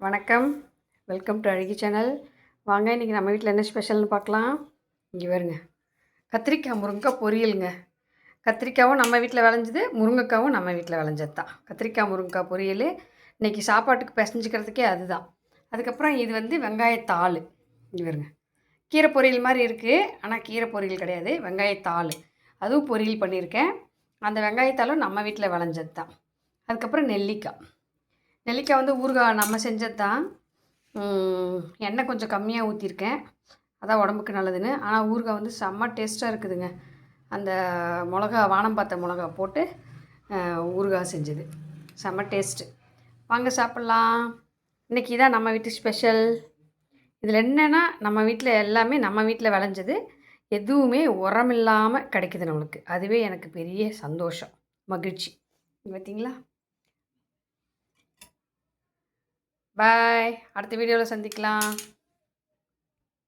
வணக்கம், welcome to அழகி channel. வாங்க, இன்றைக்கி நம்ம வீட்டில் என்ன ஸ்பெஷல்னு பார்க்கலாம். இங்கே வருங்க, கத்திரிக்காய் முருங்கைக்காய் பொரியலுங்க. கத்திரிக்காயும் நம்ம வீட்டில் விளைஞ்சது, முருங்கைக்காவும் நம்ம வீட்டில் விளைஞ்சது தான். கத்திரிக்காய் முருங்கைக்காய் பொரியல் இன்றைக்கி சாப்பாட்டுக்கு பிசைஞ்சிக்கிறதுக்கே அதுதான். அதுக்கப்புறம் இது வெங்காயத்தாள். இங்கே வருங்க, கீரை பொரியல் மாதிரி இருக்குது, ஆனால் கீரை பொரியல் கிடையாது, வெங்காயத்தாள். அதுவும் பொரியல் பண்ணியிருக்கேன். அந்த வெங்காயத்தாளும் நம்ம வீட்டில் விளைஞ்சது தான். அதுக்கப்புறம் நெல்லிக்காய் ஊறுகாய் நம்ம செஞ்சது தான். எண்ணெய் கொஞ்சம் கம்மியாக ஊற்றிருக்கேன், அதான் உடம்புக்கு நல்லதுன்னு. ஆனால் ஊறுகாய் செம்ம டேஸ்ட்டாக இருக்குதுங்க. அந்த வானம் பார்த்த மிளகா போட்டு ஊறுகாய் செஞ்சது செம்ம டேஸ்ட்டு. வாங்க சாப்பிட்லாம். இன்றைக்கி தான் நம்ம வீட்டு ஸ்பெஷல். இதில் என்னென்னா, நம்ம வீட்டில் எல்லாமே நம்ம வீட்டில் விளைஞ்சது, எதுவுமே உரம் இல்லாமல் கிடைக்குது நம்மளுக்கு. அதுவே எனக்கு பெரிய சந்தோஷம், மகிழ்ச்சி. பார்த்தீங்களா? பாய். அடுத்த வீடியோவில் சந்திக்கலாம்.